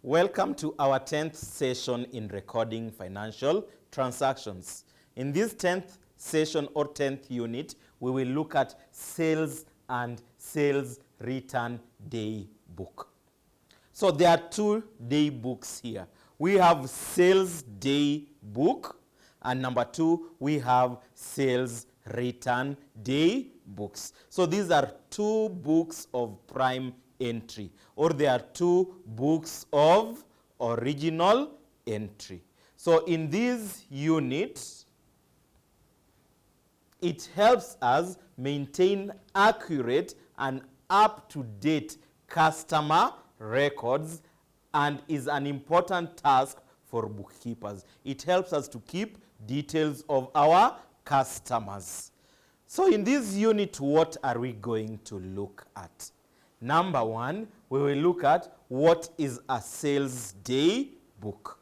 Welcome to our 10th session in recording financial transactions. In this 10th session or 10th unit, we will look at sales and sales return day book. So there are two day books here. We have sales day book, and number two, we have sales return day books. So these are two books of prime entry, or there are two books of original entry. So in this unit, it helps us maintain accurate and up-to-date customer records and is an important task for bookkeepers. It helps us to keep details of our customers. So in this unit, what are we going to look at? Number one, we will look at what is a sales day book.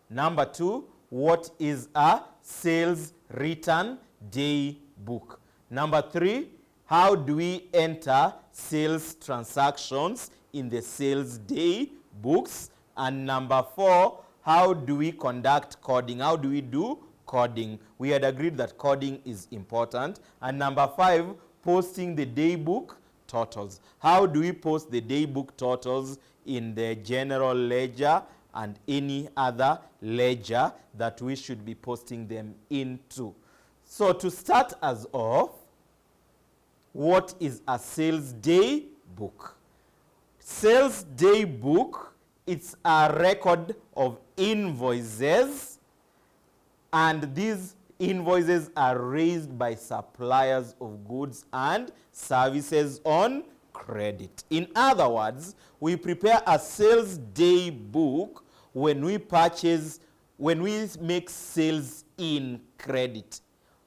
Number two, what is a sales return day book. Number three, how do we enter sales transactions in the sales day books? And number four, how do we conduct coding? How do we do coding? We had agreed that coding is important. And number five, posting the day book totals. How do we post the day book totals in the general ledger and any other ledger that we should be posting them into? So to start us off, what is a sales day book? Sales day book, it's a record of invoices, and these invoices are raised by suppliers of goods and services on credit. In other words, we prepare a sales day book when we make sales in credit.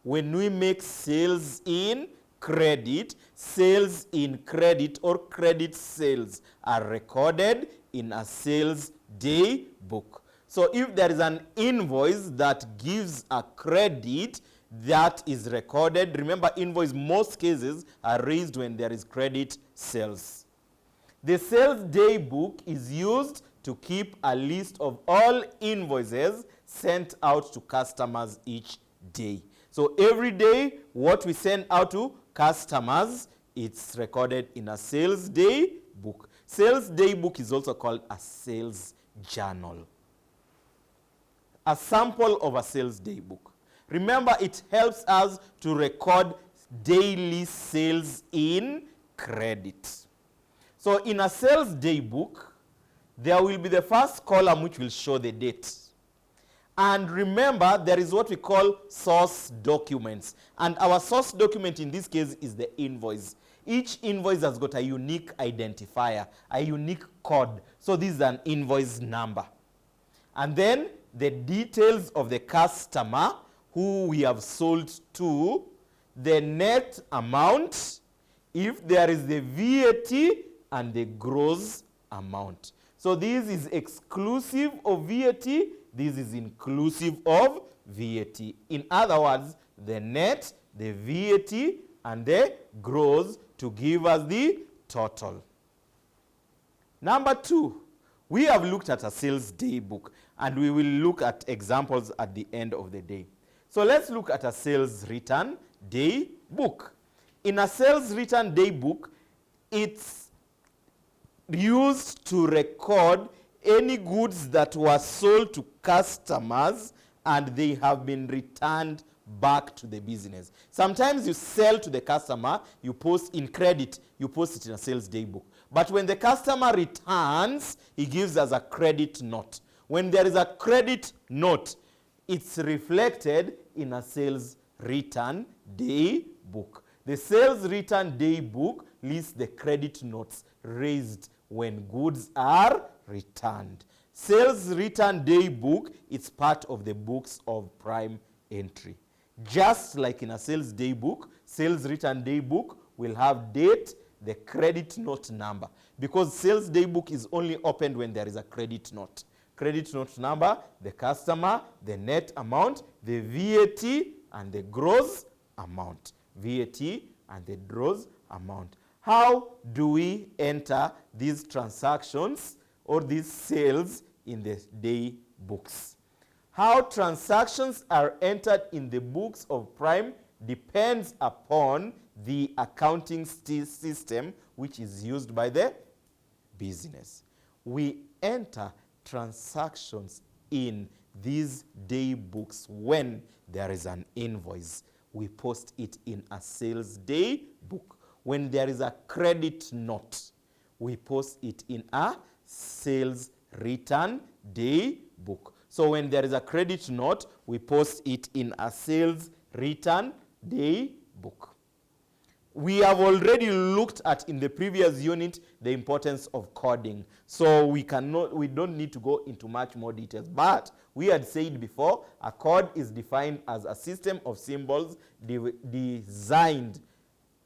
When we make sales in credit or credit sales are recorded in a sales day book. So if there is an invoice that gives a credit, that is recorded. Remember, invoice most cases are raised when there is credit sales. The sales day book is used to keep a list of all invoices sent out to customers each day. So every day, what we send out to customers, it's recorded in a sales day book. Sales day book is also called a sales journal. A sample of a sales day book. Remember, it helps us to record daily sales in credit. So in a sales day book, there will be the first column which will show the date. And remember, there is what we call source documents. And our source document in this case is the invoice. Each invoice has got a unique identifier, a unique code. So this is an invoice number. And then the details of the customer who we have sold to, the net amount, if there is the VAT, and the gross amount. So this is exclusive of VAT, this is inclusive of VAT. In other words, the net, the VAT, and the gross to give us the total. Number two, we have looked at a sales day book, and we will look at examples at the end of the day. So let's look at a sales return day book. In a sales return day book, it's used to record any goods that were sold to customers and they have been returned back to the business. Sometimes you sell to the customer, you post in credit, you post it in a sales day book. But when the customer returns, he gives us a credit note. When there is a credit note, it's reflected in a sales return day book. The sales return day book lists the credit notes raised when goods are returned. Sales return day book, it's part of the books of prime entry. Just like in a sales day book, sales return day book will have date, the credit note number. Because sales day book is only opened when there is a credit note. Credit note number, the customer, the net amount, the VAT, and the gross amount. VAT and the gross amount. How do we enter these transactions or these sales in the day books. How transactions are entered in the books of prime depends upon the accounting system which is used by the business. We enter transactions in these day books when there is an invoice. We post it in a sales day book. When there is a credit note, we post it in a sales return day book. So when there is a credit note, we post it in a sales return day book. We have already looked at in the previous unit the importance of coding. So we don't need to go into much more details. But we had said before, a code is defined as a system of symbols designed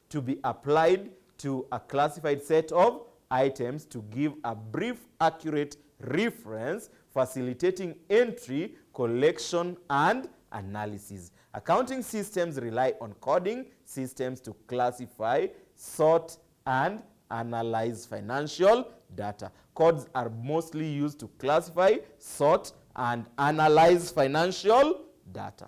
to be applied to a classified set of items to give a brief, accurate reference, facilitating entry, collection, and analysis. Accounting systems rely on coding systems to classify, sort, and analyze financial data. Codes are mostly used to classify, sort, and analyze financial data.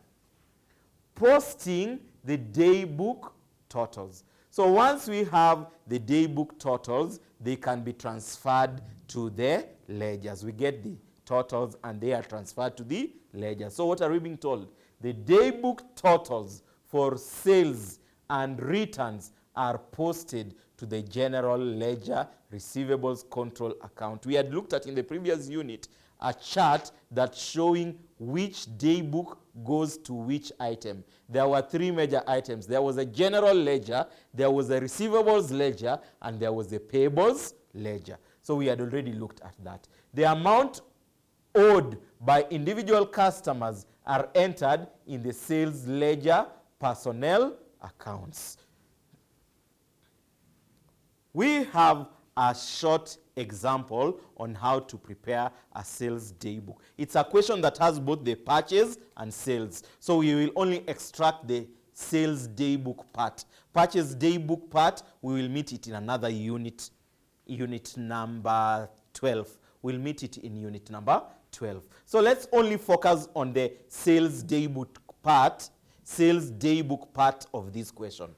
Posting the daybook totals. So once we have the daybook totals, they can be transferred to the ledgers. We get the totals and they are transferred to the ledger. So what are we being told? The daybook totals for sales and returns are posted to the general ledger receivables control account. We had looked at in the previous unit a chart that's showing which daybook goes to which item. There were three major items. There was a general ledger, there was a receivables ledger, and there was a payables ledger. So we had already looked at that. The amount owed by individual customers are entered in the sales ledger personnel accounts. We have a short example on how to prepare a sales daybook. It's a question that has both the purchase and sales. So we will only extract the sales daybook part. Purchase daybook part, we will meet it in another unit, unit number 12. We'll meet it in unit number 12. So let's only focus on the sales daybook part of this question.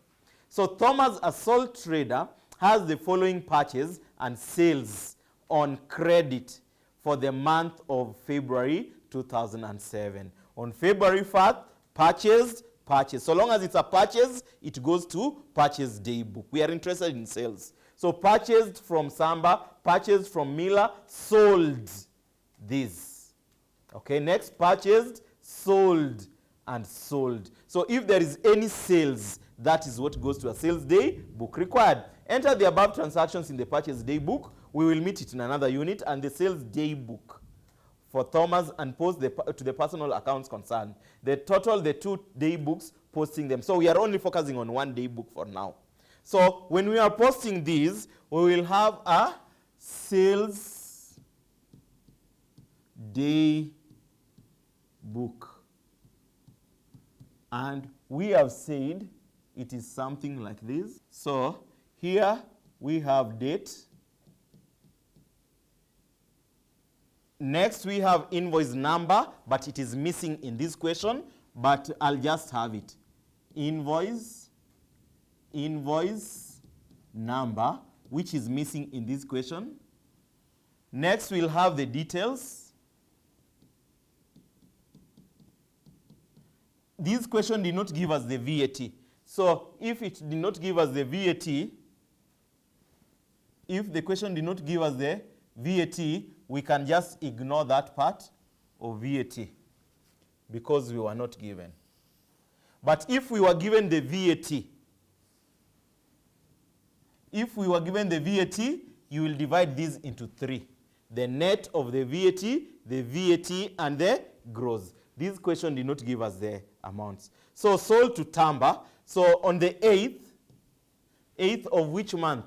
So Thomas, a sole trader, has the following purchase and sales on credit for the month of February 2007. On February 1st, purchased. So long as it's a purchase, it goes to purchase daybook. We are interested in sales. So purchased from Samba, purchased from Miller, sold this. Okay, next purchased, sold, and sold. So if there is any sales, that is what goes to a sales day book required. Enter the above transactions in the purchase day book. We will meet it in another unit, and the sales day book for Thomas and post to the personal accounts concerned. The total, the 2 day books, posting them. So we are only focusing on 1 day book for now. So when we are posting these, we will have a sales day book. And we have said it is something like this. So here we have date. Next we have invoice number, but it is missing in this question, but I'll just have it. Invoice number, which is missing in this question. Next we'll have the details. This question did not give us the VAT. So if it did not give us the VAT, if the question did not give us the VAT, we can just ignore that part of VAT because we were not given. But if we were given the VAT, you will divide these into 3. The net of the VAT, and the gross. This question did not give us the amounts. So sold to Tamba. So on the 8th of which month?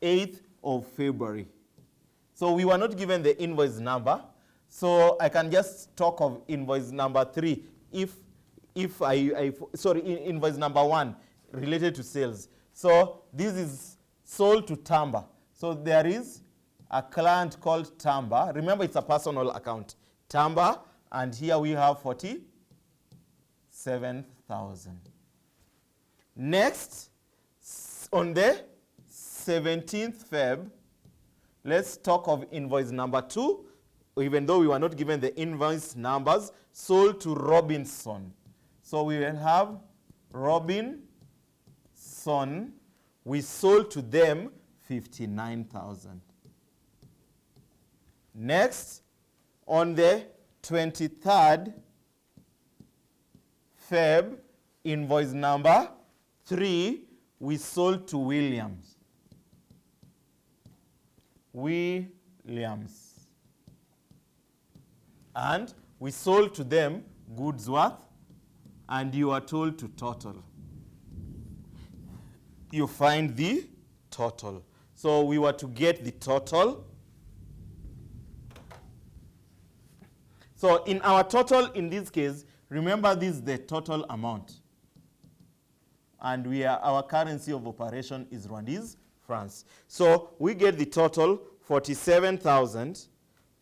8th of February. So we were not given the invoice number. So I can just talk of invoice number 3 invoice number 1 related to sales. So this is sold to Tamba. So there is a client called Tamba. Remember, it's a personal account. Tamba, and here we have 47,000. Next, on the 17th Feb, let's talk of invoice number 2, even though we were not given the invoice numbers, sold to Robinson. So we will have Robinson. We sold to them 59,000. Next, on the 23rd Feb, invoice number 3, we sold to Williams. And we sold to them goods worth, and you are told to total. You find the total. So we were to get the total. So in our total, in this case, remember this is the total amount. And our currency of operation is Rwandese francs. So we get the total 47,000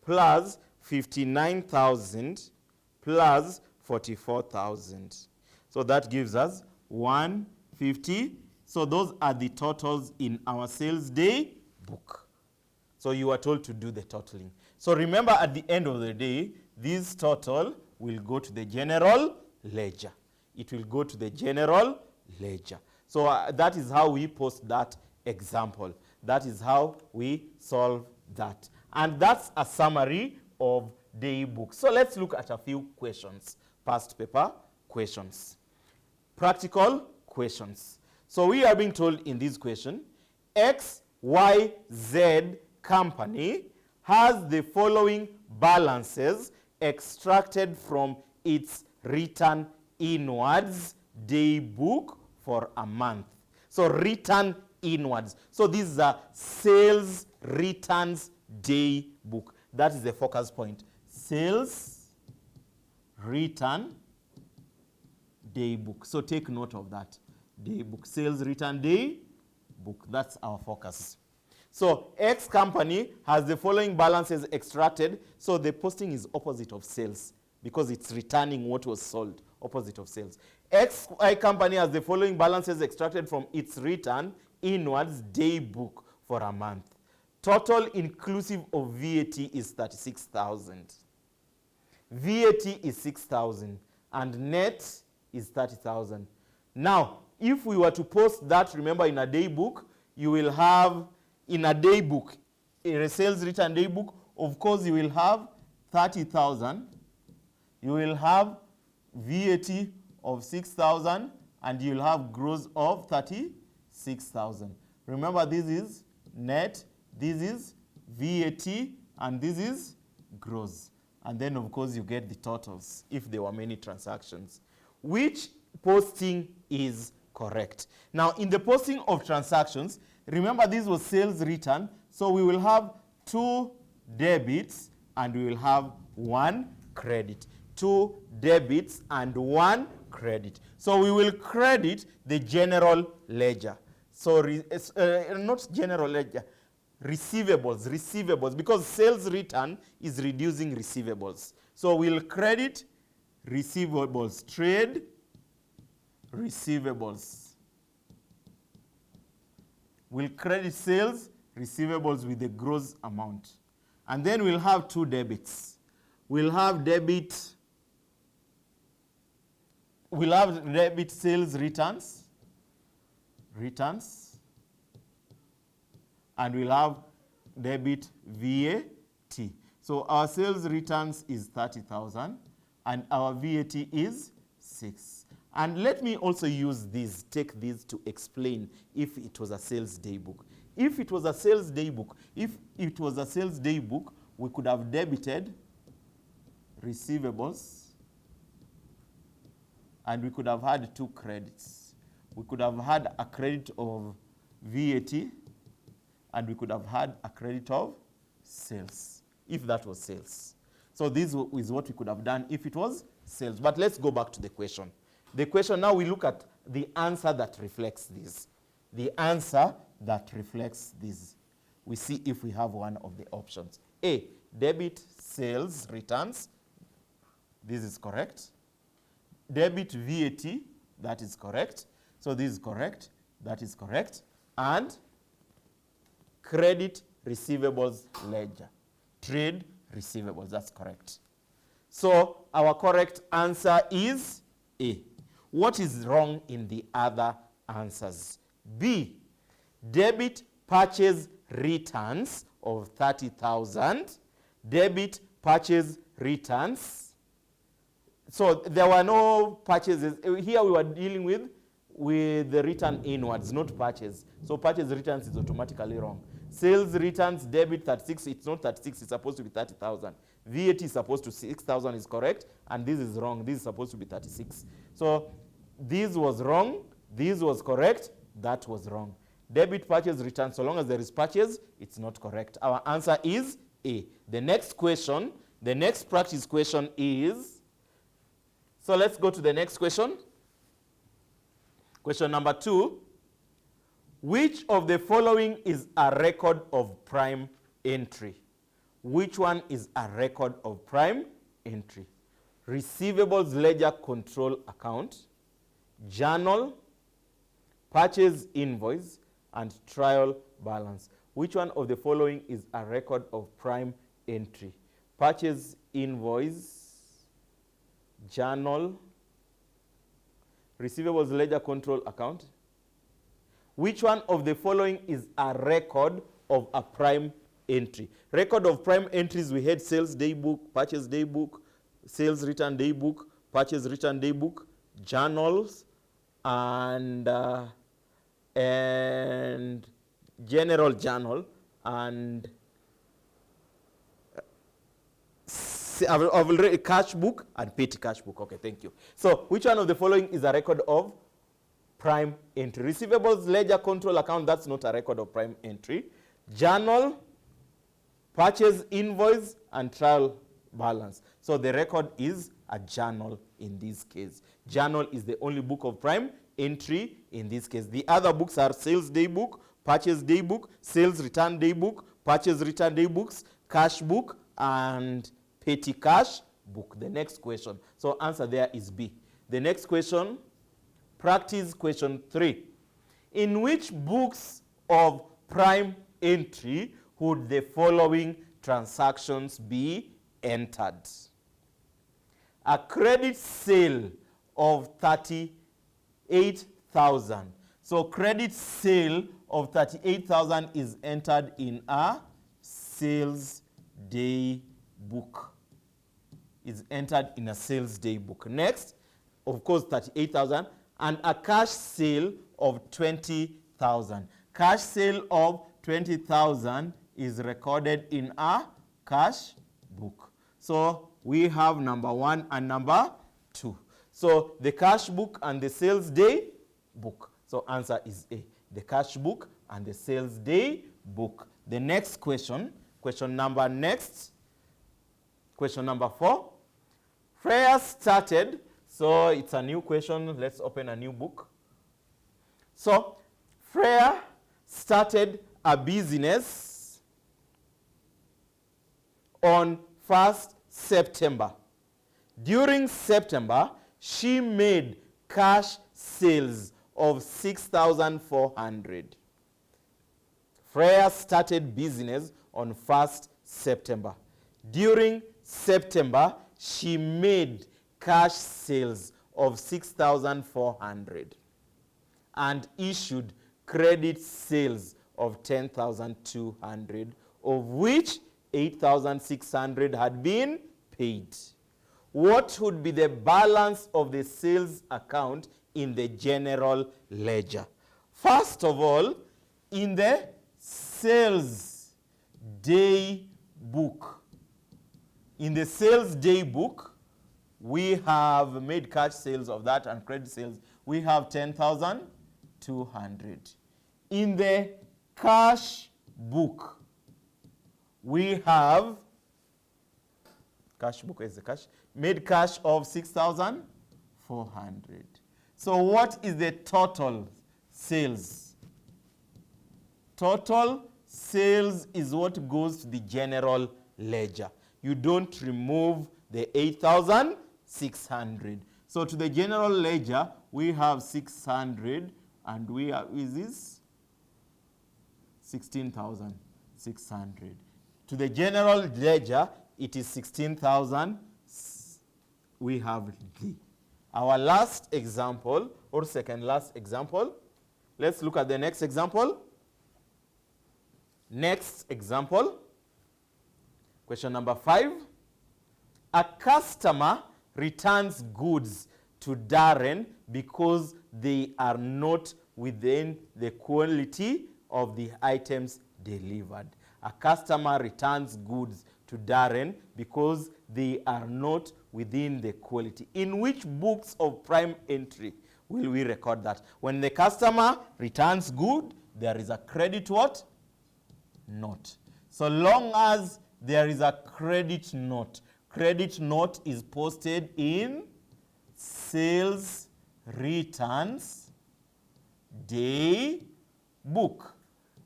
plus 59,000 plus 44,000. So that gives us 150. So those are the totals in our sales day book. So you are told to do the totaling. So remember, at the end of the day, this total will go to the general ledger. It will go to the general ledger. So that is how we post that example. That is how we solve that. And that's a summary of day book. So let's look at a few questions. Past paper questions. Practical questions. So we are being told in this question, XYZ company has the following balances extracted from its written inwards day book for a month. So written inwards. So this is a sales returns day book. That is the focus point. Sales return day book. So take note of that. Day book, sales return day book. That's our focus. So X company has the following balances extracted. So the posting is opposite of sales because it's returning what was sold, opposite of sales. XY company has the following balances extracted from its return inwards day book for a month. Total inclusive of VAT is 36,000. VAT is 6,000 and net is 30,000. Now, if we were to post that, remember, in a day book, you will have, in a day book, in a sales return day book, of course, you will have 30,000. You will have VAT of 6,000, and you will have gross of 36,000. Remember, this is net, this is VAT, and this is gross. And then, of course, you get the totals if there were many transactions. Which posting is correct? Now, in the posting of transactions, remember this was sales return, so we will have 2 debits and we will have 1 credit. 2 debits and 1 credit. So we will credit the general ledger. So not general ledger, receivables, because sales return is reducing receivables. So we'll credit receivables, trade receivables. We'll credit sales receivables with the gross amount. And then we'll have 2 debits. We'll have debit sales returns, and we'll have debit VAT. So our sales returns is 30,000 and our VAT is 6. And let me also use this, take this to explain if it was a sales day book. If it was a sales day book, we could have debited receivables and we could have had 2 credits. We could have had a credit of VAT and we could have had a credit of sales, if that was sales. So this is what we could have done if it was sales. But let's go back to the question. The question, now we look at the answer that reflects this. The answer that reflects this. We see if we have one of the options. A, debit sales returns. This is correct. Debit VAT, that is correct. So this is correct, that is correct. And credit receivables ledger. Trade receivables, that's correct. So our correct answer is A. What is wrong in the other answers? B, debit purchase returns of 30,000. Debit purchase returns. So there were no purchases. Here we were dealing with the return inwards, not purchase. So purchase returns is automatically wrong. Sales returns, debit 36, it's not 36, it's supposed to be 30,000. VAT is supposed to 6,000 is correct, and this is wrong. This is supposed to be 36. So this was wrong, this was correct, that was wrong. Debit purchase returns, so long as there is purchase, it's not correct. Our answer is A. The next question, the next practice question is, so let's go to the next question. Question number 2. Which of the following is a record of prime entry? Which one is a record of prime entry? Receivables ledger control account, journal, purchase invoice, and trial balance. Which one of the following is a record of prime entry? Purchase invoice, journal, receivables ledger control account. Which one of the following is a record of a prime entry? Record of prime entries, we had sales day book, purchase day book, sales return day book, purchase return day book, journals, and general journal, and I've already cash book and petty cash book. Okay, thank you. So which one of the following is a record of prime entry? Receivables ledger control account, that's not a record of prime entry. Journal, purchase invoice, and trial balance. So the record is a journal in this case. Journal is the only book of prime entry in this case. The other books are sales day book, purchase day book, sales return day book, purchase return day books, cash book, and petty cash book. The next question. So answer there is B. The next question, practice question 3. In which books of prime entry would the following transactions be entered? A credit sale of 38,000. So credit sale of 38,000 is entered in a sales day book. Is entered in a sales day book. Next, of course, 38,000, and a cash sale of 20,000. Cash sale of 20,000 is recorded in a cash book. So we have number 1 and number 2. So the cash book and the sales day book. So answer is A. The cash book and the sales day book. The next question, question number 4. Freya started, so it's a new question. Let's open a new book. So Freya started a business on 1st September. During September, she made cash sales of 6,400. Freya started business on 1st September. During September, she made cash sales of 6,400 and issued credit sales of 10,200, of which 8,600 had been paid. What would be the balance of the sales account in the general ledger? First of all, in the sales day book, we have made cash sales of that and credit sales. We have 10,200. In the cash book, we have cash book is the cash, made cash of 6,400. So what is the total sales? Total sales is what goes to the general ledger. You don't remove the 8,600. So to the general ledger, we have 600, and we have, is this? 16,600. To the general ledger, it is 16,000. We have D. Our last example, or second last example. Let's look at the next example. Next example. Question number 5. A customer returns goods to Darren because they are not within the quality of the items delivered. A customer returns goods to Darren because they are not within the quality. In which books of prime entry will we record that? When the customer returns good, there is a credit what? Note. So long as there is a credit note is posted in sales returns day book.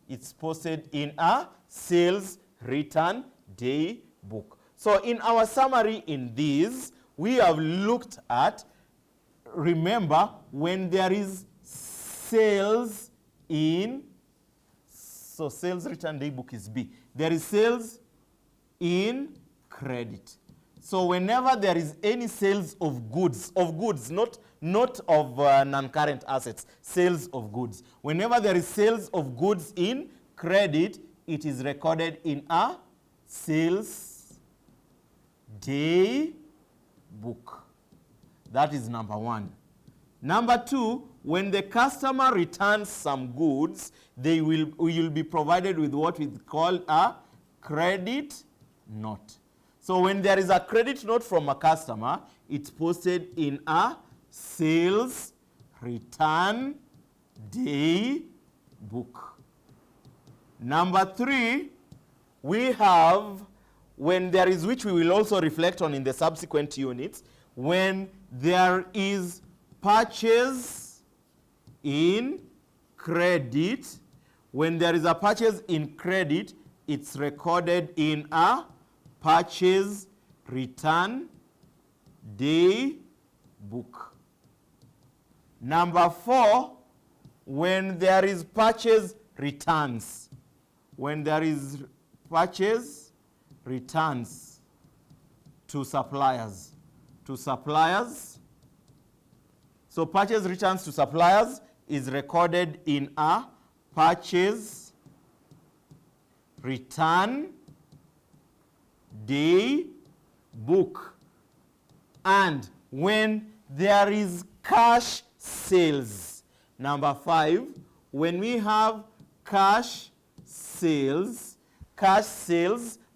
It's posted in a sales return day book. So in our summary in this, we have looked at, remember, when there is sales in, so sales return day book is B. There is sales in credit. So whenever there is any sales of goods, not of non-current assets, sales of goods. Whenever there is sales of goods in credit, it is recorded in a sales day book. That is number 1. Number 2, when the customer returns some goods, we will be provided with what we call a credit note. So when there is a credit note from a customer, it's posted in a sales return day book. Number 3, we have when there is, which we will also reflect on in the subsequent units, when there is purchase in credit. When there is a purchase in credit, it's recorded in a purchase return day book. Number 4, when there is purchase returns. When there is purchase returns to suppliers. So purchase returns to suppliers is recorded in a purchase return day book. And when there is cash sales, number 5, when we have cash sales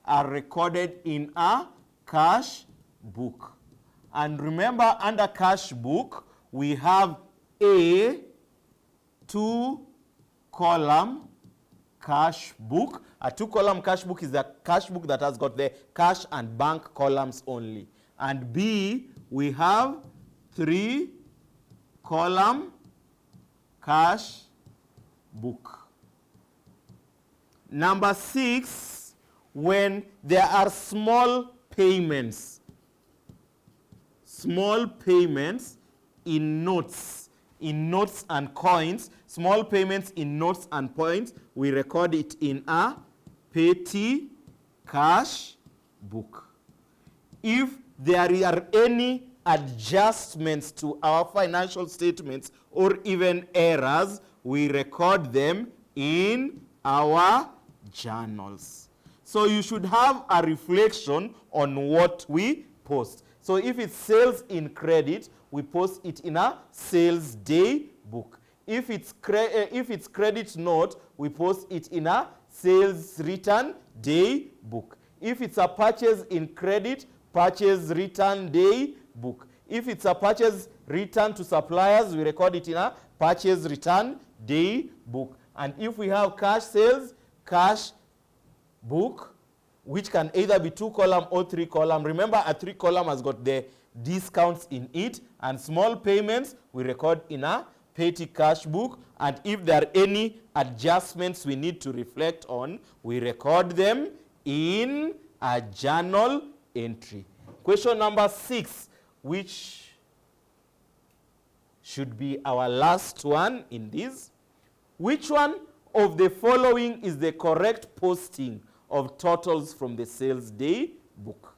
are recorded in a cash book. And remember, under cash book, we have a 2-column cash book. A 2-column cash book is the cash book that has got the cash and bank columns only. And B, we have 3-column cash book. Number 6, when there are small payments in notes and coins, small payments in notes and coins, we record it in a petty cash book. If there are any adjustments to our financial statements or even errors, we record them in our journals. So you should have a reflection on what we post. So if it's sales in credit, we post it in a sales day book. If it's credit note, we post it in a sales return day book. If it's a purchase in credit, purchase return day book. If it's a purchase return to suppliers, we record it in a purchase return day book. And if we have cash sales, cash book, which can either be 2-column or 3-column. Remember, a 3-column has got the discounts in it, and small payments we record in a petty cash book, and if there are any adjustments we need to reflect on, we record them in a journal entry. Question number 6, which should be our last one in this. Which one of the following is the correct posting of totals from the sales day book?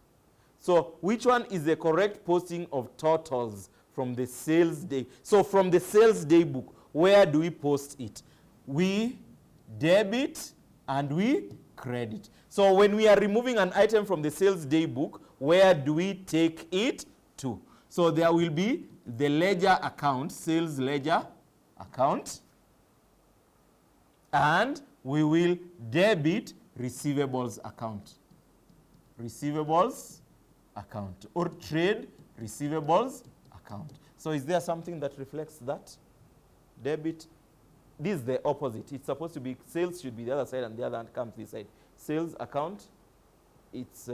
So which one is the correct posting of totals from the sales day? So from the sales day book, where do we post it? We debit and we credit. So when we are removing an item from the sales day book, where do we take it to? So there will be the ledger account, sales ledger account, and we will debit receivables account. Receivables account, or trade receivables account. So is there something that reflects that? Debit. This is the opposite. It's supposed to be, sales should be the other side and the other hand comes this side. Sales account, it's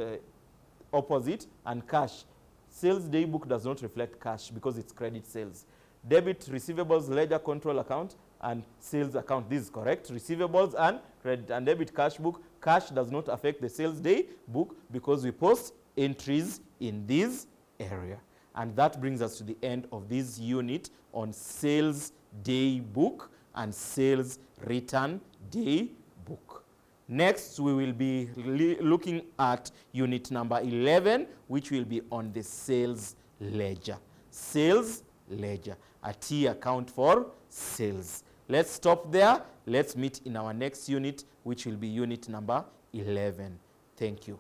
opposite, and cash. Sales day book does not reflect cash because it's credit sales. Debit receivables ledger control account and sales account. This is correct. Receivables and credit and debit cash book. Cash does not affect the sales day book because we post entries in this area. And that brings us to the end of this unit on sales day book and sales return day book. Next, we will be looking at unit number 11, which will be on the sales ledger. Sales ledger, a T account for sales. Let's stop there. Let's meet in our next unit, which will be unit number 11. Thank you.